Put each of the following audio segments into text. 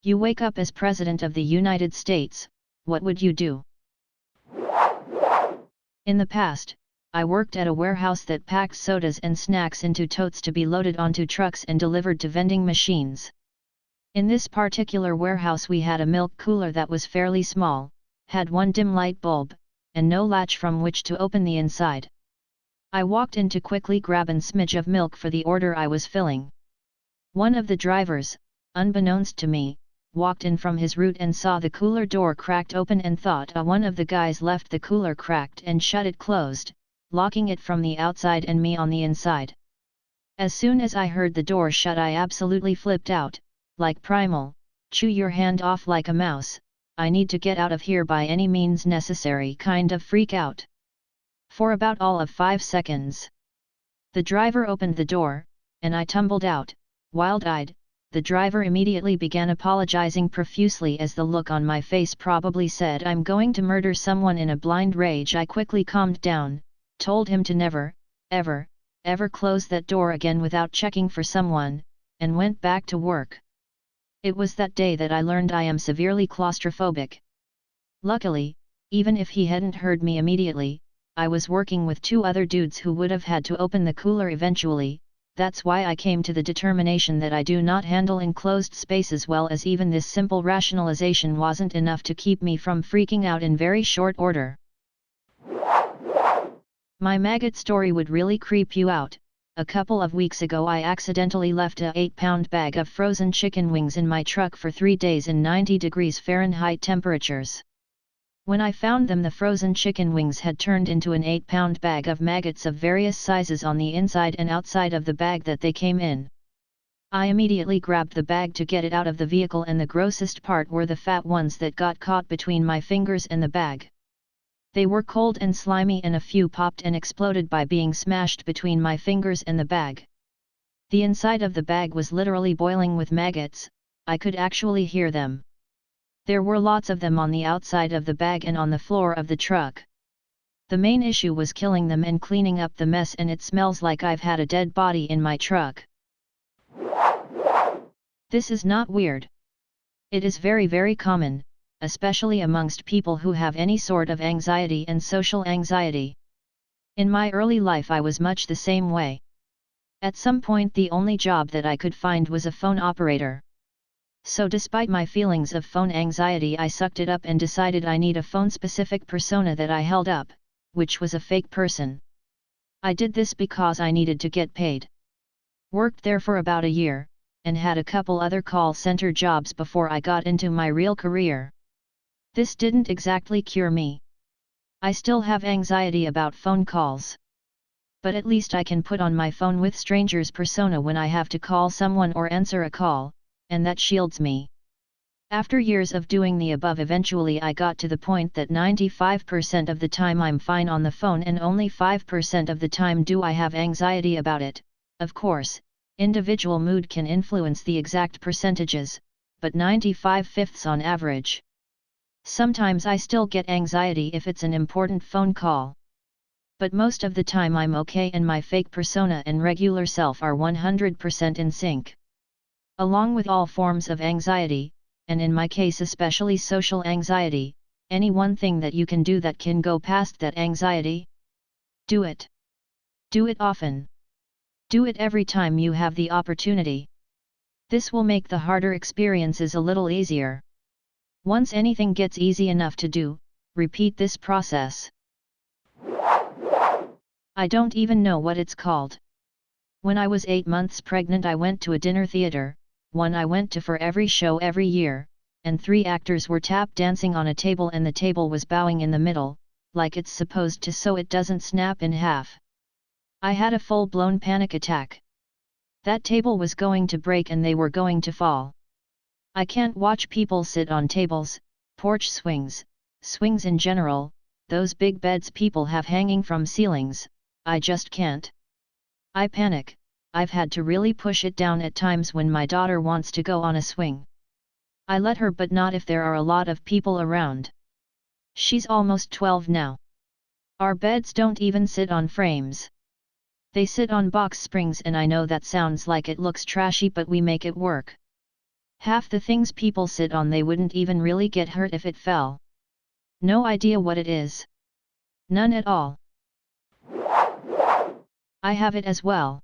You wake up as President of the United States, what would you do? In the past, I worked at a warehouse that packed sodas and snacks into totes to be loaded onto trucks and delivered to vending machines. In this particular warehouse we had a milk cooler that was fairly small, had one dim light bulb, and no latch from which to open the inside. I walked in to quickly grab a smidge of milk for the order I was filling. One of the drivers, unbeknownst to me, walked in from his route and saw the cooler door cracked open and thought one of the guys left the cooler cracked and shut it closed, locking it from the outside and me on the inside. As soon as I heard the door shut I absolutely flipped out, like Primal, chew your hand off like a mouse, I need to get out of here by any means necessary kind of freak out. For about all of 5 seconds. The driver opened the door, and I tumbled out, wild-eyed. The driver immediately began apologizing profusely as the look on my face probably said I'm going to murder someone in a blind rage. I quickly calmed down, told him to never, ever, ever close that door again without checking for someone, and went back to work. It was that day that I learned I am severely claustrophobic. Luckily, even if he hadn't heard me immediately, I was working with 2 other dudes who would have had to open the cooler eventually. That's why I came to the determination that I do not handle enclosed spaces well, as even this simple rationalization wasn't enough to keep me from freaking out in very short order. My maggot story would really creep you out. A couple of weeks ago I accidentally left a 8-pound bag of frozen chicken wings in my truck for 3 days in 90 degrees Fahrenheit temperatures. When I found them, the frozen chicken wings had turned into an 8-pound bag of maggots of various sizes on the inside and outside of the bag that they came in. I immediately grabbed the bag to get it out of the vehicle, and the grossest part were the fat ones that got caught between my fingers and the bag. They were cold and slimy, and a few popped and exploded by being smashed between my fingers and the bag. The inside of the bag was literally boiling with maggots. I could actually hear them. There were lots of them on the outside of the bag and on the floor of the truck. The main issue was killing them and cleaning up the mess, and it smells like I've had a dead body in my truck. This is not weird. It is very, very common, especially amongst people who have any sort of anxiety and social anxiety. In my early life I was much the same way. At some point the only job that I could find was a phone operator. So despite my feelings of phone anxiety, I sucked it up and decided I need a phone-specific persona that I held up, which was a fake person. I did this because I needed to get paid. Worked there for about a year, and had a couple other call center jobs before I got into my real career. This didn't exactly cure me. I still have anxiety about phone calls. But at least I can put on my phone with strangers persona when I have to call someone or answer a call, and that shields me. After years of doing the above, eventually I got to the point that 95% of the time I'm fine on the phone and only 5% of the time do I have anxiety about it. Of course, individual mood can influence the exact percentages, but 95/5 on average. Sometimes I still get anxiety if it's an important phone call. But most of the time I'm okay, and my fake persona and regular self are 100% in sync. Along with all forms of anxiety, and in my case especially social anxiety, any one thing that you can do that can go past that anxiety? Do it. Do it often. Do it every time you have the opportunity. This will make the harder experiences a little easier. Once anything gets easy enough to do, repeat this process. I don't even know what it's called. When I was 8 months pregnant, I went to a dinner theater, one I went to for every show every year, and 3 actors were tap dancing on a table, and the table was bowing in the middle, like it's supposed to, so it doesn't snap in half. I had a full-blown panic attack. That table was going to break and they were going to fall. I can't watch people sit on tables, porch swings, swings in general, those big beds people have hanging from ceilings. I just can't. I panic. I've had to really push it down at times when my daughter wants to go on a swing. I let her, but not if there are a lot of people around. She's almost 12 now. Our beds don't even sit on frames. They sit on box springs, and I know that sounds like it looks trashy, but we make it work. Half the things people sit on they wouldn't even really get hurt if it fell. No idea what it is. None at all. I have it as well.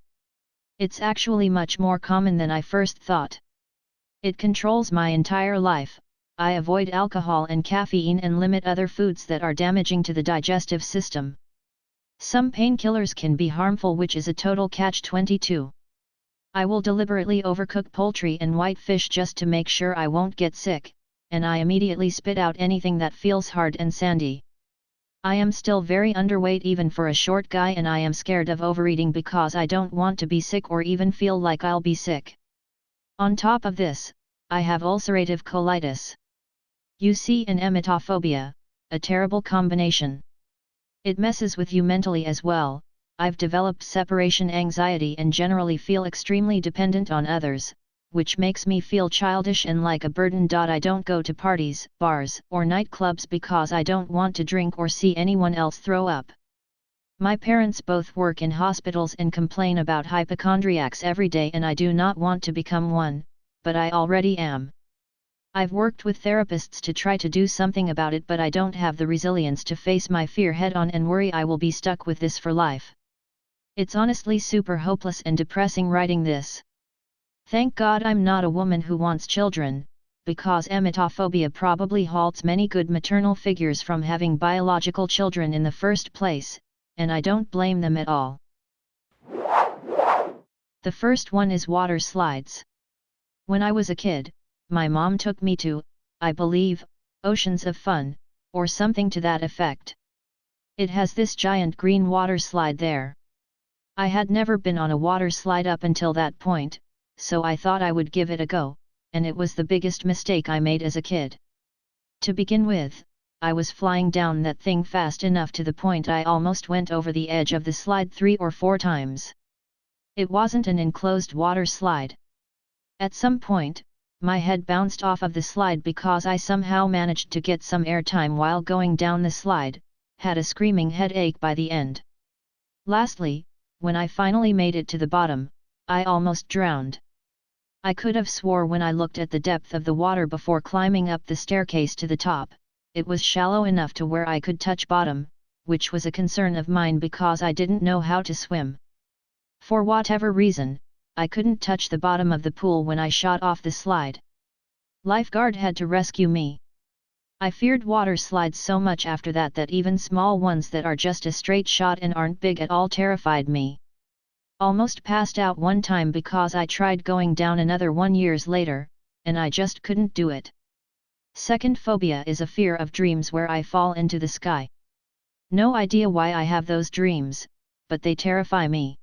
It's actually much more common than I first thought. It controls my entire life. I avoid alcohol and caffeine and limit other foods that are damaging to the digestive system. Some painkillers can be harmful, which is a total catch-22. I will deliberately overcook poultry and white fish just to make sure I won't get sick, and I immediately spit out anything that feels hard and sandy. I am still very underweight even for a short guy, and I am scared of overeating because I don't want to be sick or even feel like I'll be sick. On top of this, I have ulcerative colitis. You see, an emetophobia, a terrible combination. It messes with you mentally as well. I've developed separation anxiety and generally feel extremely dependent on others, which makes me feel childish and like a burden. I don't go to parties, bars, or nightclubs because I don't want to drink or see anyone else throw up. My parents both work in hospitals and complain about hypochondriacs every day, and I do not want to become one, but I already am. I've worked with therapists to try to do something about it, but I don't have the resilience to face my fear head on and worry I will be stuck with this for life. It's honestly super hopeless and depressing writing this. Thank God I'm not a woman who wants children, because emetophobia probably halts many good maternal figures from having biological children in the first place, and I don't blame them at all. The first one is water slides. When I was a kid, my mom took me to, I believe, Oceans of Fun, or something to that effect. It has this giant green water slide there. I had never been on a water slide up until that point, so I thought I would give it a go, and it was the biggest mistake I made as a kid. To begin with, I was flying down that thing fast enough to the point I almost went over the edge of the slide 3 or 4 times. It wasn't an enclosed water slide. At some point, my head bounced off of the slide because I somehow managed to get some airtime while going down the slide, had a screaming headache by the end. Lastly, when I finally made it to the bottom, I almost drowned. I could have swore when I looked at the depth of the water before climbing up the staircase to the top, it was shallow enough to where I could touch bottom, which was a concern of mine because I didn't know how to swim. For whatever reason, I couldn't touch the bottom of the pool when I shot off the slide. Lifeguard had to rescue me. I feared water slides so much after that that even small ones that are just a straight shot and aren't big at all terrified me. Almost passed out one time because I tried going down another 1 years later, and I just couldn't do it. Second phobia is a fear of dreams where I fall into the sky. No idea why I have those dreams, but they terrify me.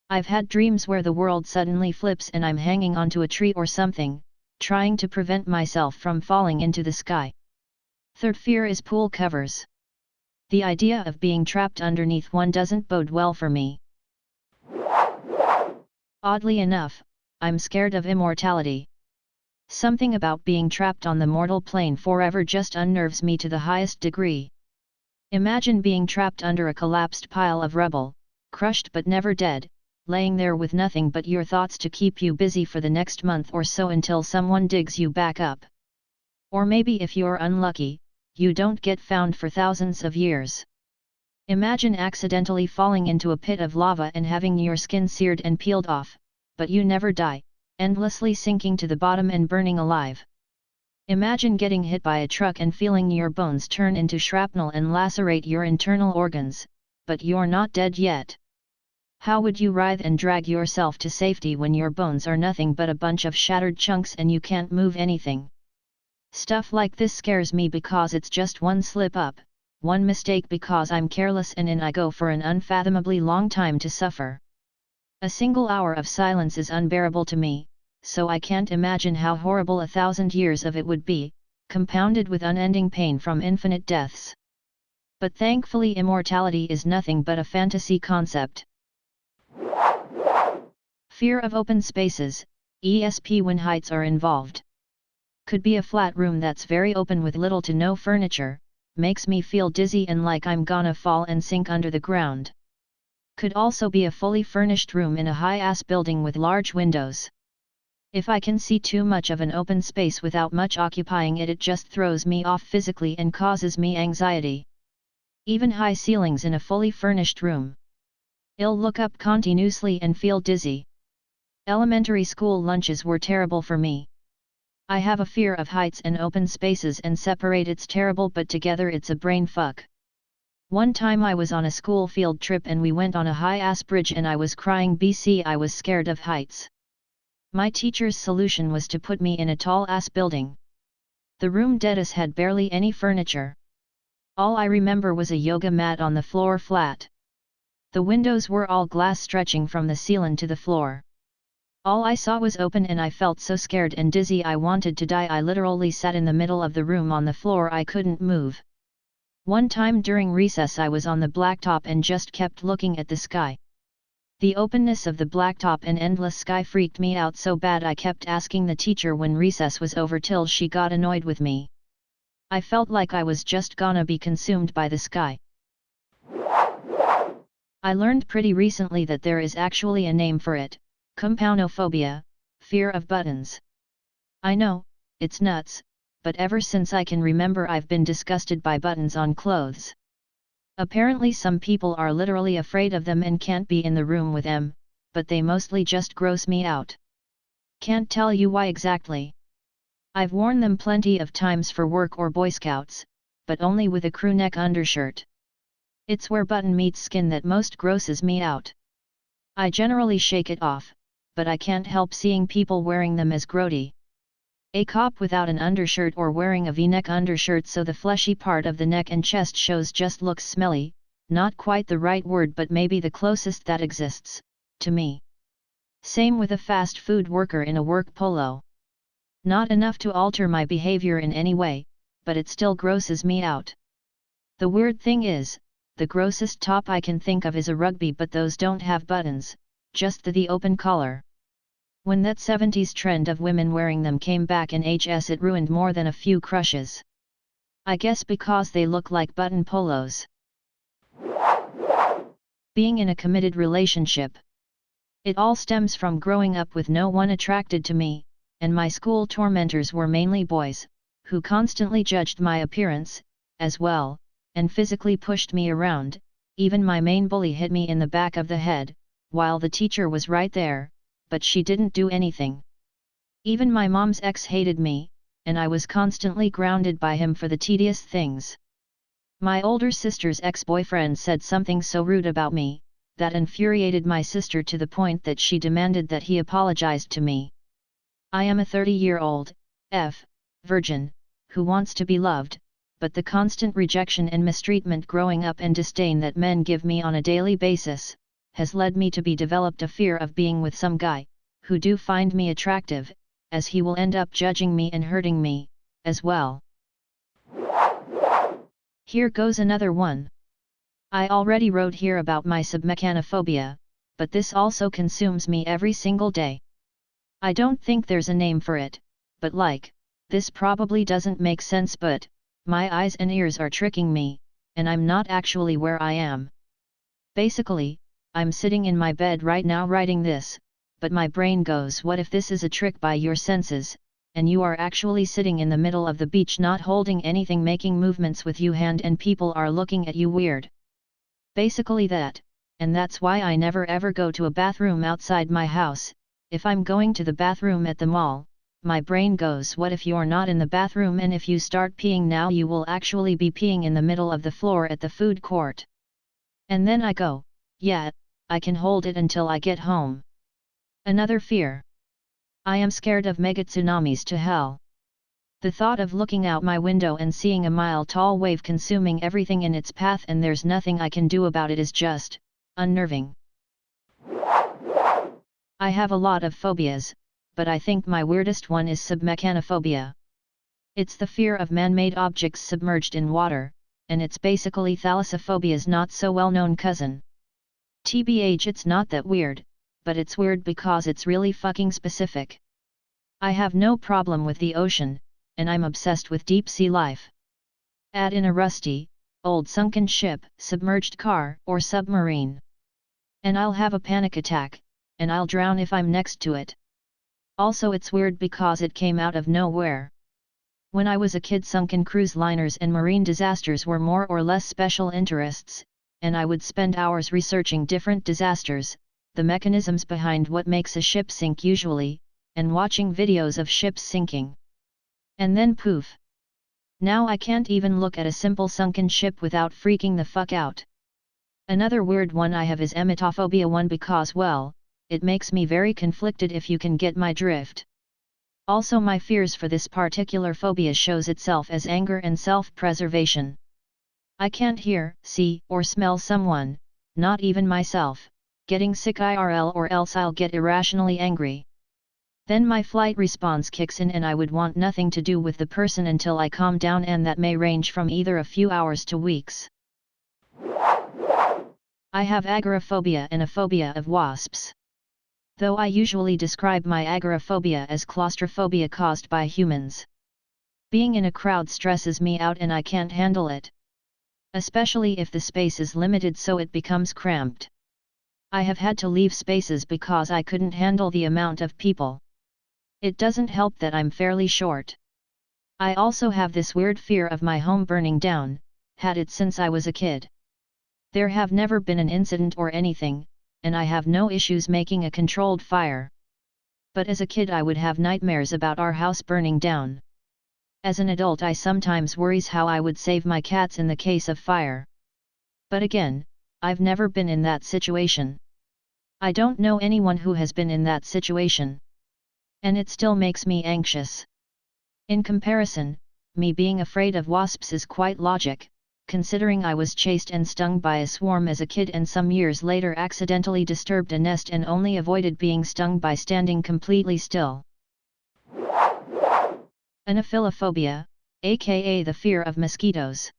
I've had dreams where the world suddenly flips and I'm hanging onto a tree or something, trying to prevent myself from falling into the sky. Third fear is pool covers. The idea of being trapped underneath one doesn't bode well for me. Oddly enough, I'm scared of immortality. Something about being trapped on the mortal plane forever just unnerves me to the highest degree. Imagine being trapped under a collapsed pile of rubble, crushed but never dead, laying there with nothing but your thoughts to keep you busy for the next month or so until someone digs you back up. Or maybe if you're unlucky, you don't get found for thousands of years. Imagine accidentally falling into a pit of lava and having your skin seared and peeled off, but you never die, endlessly sinking to the bottom and burning alive. Imagine getting hit by a truck and feeling your bones turn into shrapnel and lacerate your internal organs, but you're not dead yet. How would you writhe and drag yourself to safety when your bones are nothing but a bunch of shattered chunks and you can't move anything? Stuff like this scares me because it's just one slip up, one mistake because I'm careless, and in I go for an unfathomably long time to suffer. A single hour of silence is unbearable to me, so I can't imagine how horrible 1,000 years of it would be, compounded with unending pain from infinite deaths. But thankfully immortality is nothing but a fantasy concept. Fear of open spaces, ESP when heights are involved. Could be a flat room that's very open with little to no furniture, makes me feel dizzy and like I'm gonna fall and sink under the ground. Could also be a fully furnished room in a high-ass building with large windows. If I can see too much of an open space without much occupying it, it just throws me off physically and causes me anxiety. Even high ceilings in a fully furnished room. I'll look up continuously and feel dizzy. Elementary school lunches were terrible for me. I have a fear of heights and open spaces, and separate it's terrible, but together it's a brain fuck. One time I was on a school field trip and we went on a high-ass bridge and I was crying BC I was scared of heights. My teacher's solution was to put me in a tall-ass building. The room deadest had barely any furniture. All I remember was a yoga mat on the floor flat. The windows were all glass stretching from the ceiling to the floor. All I saw was open and I felt so scared and dizzy I wanted to die. I literally sat in the middle of the room on the floor. I couldn't move. One time during recess I was on the blacktop and just kept looking at the sky. The openness of the blacktop and endless sky freaked me out so bad I kept asking the teacher when recess was over till she got annoyed with me. I felt like I was just gonna be consumed by the sky. I learned pretty recently that there is actually a name for it, compoundophobia, fear of buttons. I know, it's nuts, but ever since I can remember I've been disgusted by buttons on clothes. Apparently some people are literally afraid of them and can't be in the room with them, but they mostly just gross me out. Can't tell you why exactly. I've worn them plenty of times for work or Boy Scouts, but only with a crew neck undershirt. It's where button meets skin that most grosses me out. I generally shake it off, but I can't help seeing people wearing them as grody. A cop without an undershirt or wearing a V-neck undershirt so the fleshy part of the neck and chest shows just looks smelly, not quite the right word but maybe the closest that exists, to me. Same with a fast food worker in a work polo. Not enough to alter my behavior in any way, but it still grosses me out. The weird thing is, the grossest top I can think of is a rugby, but those don't have buttons, just the open collar. When that 70s trend of women wearing them came back in HS, it ruined more than a few crushes. I guess because they look like button polos. Being in a committed relationship. It all stems from growing up with no one attracted to me, and my school tormentors were mainly boys, who constantly judged my appearance, as well, and physically pushed me around. Even my main bully hit me in the back of the head, while the teacher was right there, but she didn't do anything. Even my mom's ex hated me, and I was constantly grounded by him for the tedious things. My older sister's ex-boyfriend said something so rude about me, that infuriated my sister to the point that she demanded that he apologized to me. I am a 30-year-old, virgin, who wants to be loved, but the constant rejection and mistreatment growing up and disdain that men give me on a daily basis, has led me to be developed a fear of being with some guy, who do find me attractive, as he will end up judging me and hurting me, as well. Here goes another one. I already wrote here about my submechanophobia, but this also consumes me every single day. I don't think there's a name for it, but this probably doesn't make sense, but my eyes and ears are tricking me, and I'm not actually where I am. Basically, I'm sitting in my bed right now writing this, but my brain goes, what if this is a trick by your senses, and you are actually sitting in the middle of the beach not holding anything, making movements with your hand, and people are looking at you weird. Basically that, and that's why I never ever go to a bathroom outside my house. If I'm going to the bathroom at the mall, my brain goes, what if you're not in the bathroom, and if you start peeing now you will actually be peeing in the middle of the floor at the food court. And then I go, yeah, I can hold it until I get home. Another fear. I am scared of mega tsunamis to hell. The thought of looking out my window and seeing a mile-tall wave consuming everything in its path and there's nothing I can do about it is just unnerving. I have a lot of phobias, but I think my weirdest one is submechanophobia. It's the fear of man-made objects submerged in water, and it's basically thalassophobia's not so well-known cousin. TBH, it's not that weird, but it's weird because it's really fucking specific. I have no problem with the ocean, and I'm obsessed with deep-sea life. Add in a rusty, old sunken ship, submerged car, or submarine, and I'll have a panic attack, and I'll drown if I'm next to it. Also it's weird because it came out of nowhere. When I was a kid, sunken cruise liners and marine disasters were more or less special interests, and I would spend hours researching different disasters, the mechanisms behind what makes a ship sink usually, and watching videos of ships sinking. And then poof! Now I can't even look at a simple sunken ship without freaking the fuck out. Another weird one I have is emetophobia, one because well, it makes me very conflicted, if you can get my drift. Also my fears for this particular phobia shows itself as anger and self-preservation. I can't hear, see, or smell someone, not even myself, getting sick IRL, or else I'll get irrationally angry. Then my flight response kicks in and I would want nothing to do with the person until I calm down, and that may range from either a few hours to weeks. I have agoraphobia and a phobia of wasps. Though I usually describe my agoraphobia as claustrophobia caused by humans. Being in a crowd stresses me out and I can't handle it. Especially if the space is limited, so it becomes cramped. I have had to leave spaces because I couldn't handle the amount of people. It doesn't help that I'm fairly short. I also have this weird fear of my home burning down, had it since I was a kid. There have never been an incident or anything, and I have no issues making a controlled fire. But as a kid I would have nightmares about our house burning down. As an adult I sometimes worries how I would save my cats in the case of fire. But again, I've never been in that situation. I don't know anyone who has been in that situation. And it still makes me anxious. In comparison, me being afraid of wasps is quite logic, considering I was chased and stung by a swarm as a kid and some years later accidentally disturbed a nest and only avoided being stung by standing completely still. Anophilophobia, aka the fear of mosquitoes.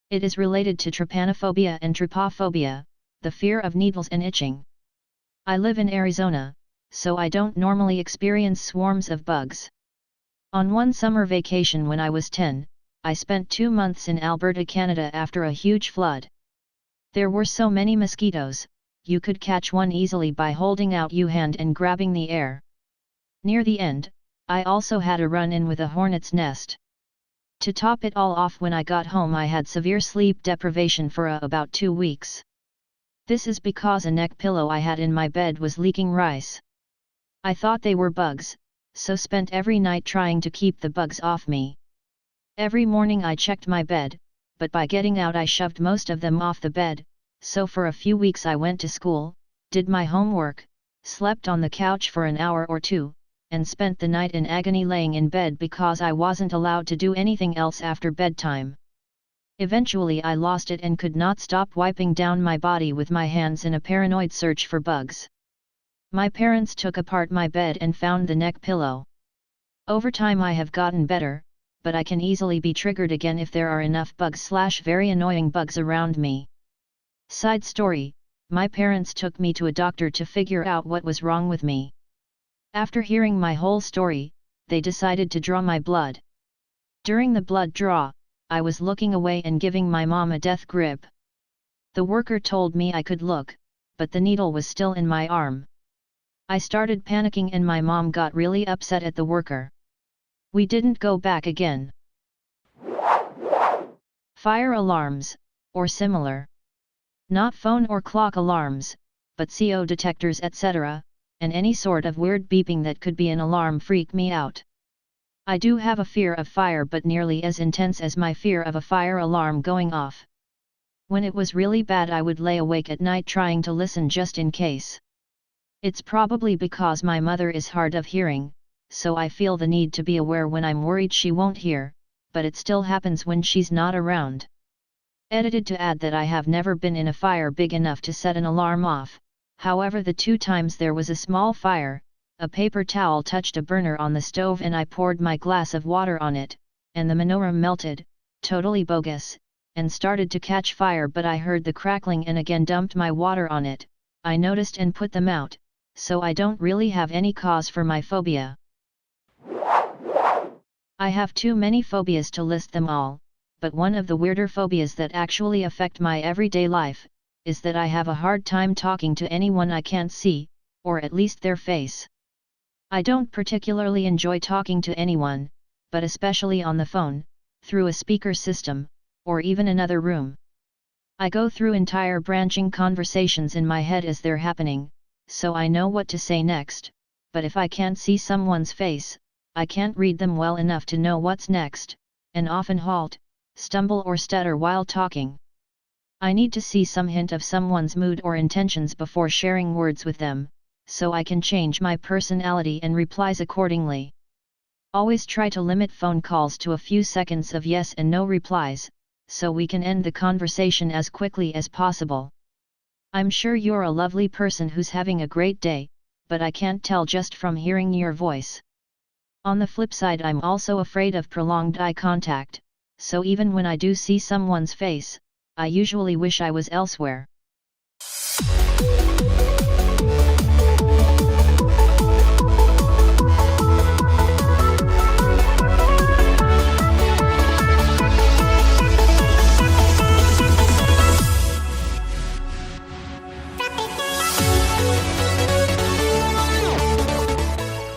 It is related to trypanophobia and trypophobia, the fear of needles and itching. I live in Arizona, so I don't normally experience swarms of bugs. On one summer vacation when I was 10, I spent 2 months in Alberta, Canada after a huge flood. There were so many mosquitoes, you could catch one easily by holding out your hand and grabbing the air. Near the end, I also had a run-in with a hornet's nest. To top it all off, when I got home I had severe sleep deprivation for about 2 weeks. This is because a neck pillow I had in my bed was leaking rice. I thought they were bugs, so spent every night trying to keep the bugs off me. Every morning I checked my bed, but by getting out I shoved most of them off the bed, so for a few weeks I went to school, did my homework, slept on the couch for an hour or two, and spent the night in agony laying in bed because I wasn't allowed to do anything else after bedtime. Eventually I lost it and could not stop wiping down my body with my hands in a paranoid search for bugs. My parents took apart my bed and found the neck pillow. Over time I have gotten better, but I can easily be triggered again if there are enough bugs/very annoying bugs around me. Side story, my parents took me to a doctor to figure out what was wrong with me. After hearing my whole story, they decided to draw my blood. During the blood draw, I was looking away and giving my mom a death grip. The worker told me I could look, but the needle was still in my arm. I started panicking and my mom got really upset at the worker. We didn't go back again. Fire alarms, or similar. Not phone or clock alarms, but CO detectors etc., and any sort of weird beeping that could be an alarm freak me out. I do have a fear of fire, but nearly as intense as my fear of a fire alarm going off. When it was really bad I would lay awake at night trying to listen just in case. It's probably because my mother is hard of hearing, so I feel the need to be aware when I'm worried she won't hear, but it still happens when she's not around. Edited to add that I have never been in a fire big enough to set an alarm off, however the 2 times there was a small fire, a paper towel touched a burner on the stove and I poured my glass of water on it, and the menorah melted, totally bogus, and started to catch fire, but I heard the crackling and again dumped my water on it. I noticed and put them out, so I don't really have any cause for my phobia. I have too many phobias to list them all, but one of the weirder phobias that actually affect my everyday life, is that I have a hard time talking to anyone I can't see, or at least their face. I don't particularly enjoy talking to anyone, but especially on the phone, through a speaker system, or even another room. I go through entire branching conversations in my head as they're happening, so I know what to say next, but if I can't see someone's face, I can't read them well enough to know what's next, and often halt, stumble or stutter while talking. I need to see some hint of someone's mood or intentions before sharing words with them, so I can change my personality and replies accordingly. Always try to limit phone calls to a few seconds of yes and no replies, so we can end the conversation as quickly as possible. I'm sure you're a lovely person who's having a great day, but I can't tell just from hearing your voice. On the flip side, I'm also afraid of prolonged eye contact, so even when I do see someone's face, I usually wish I was elsewhere.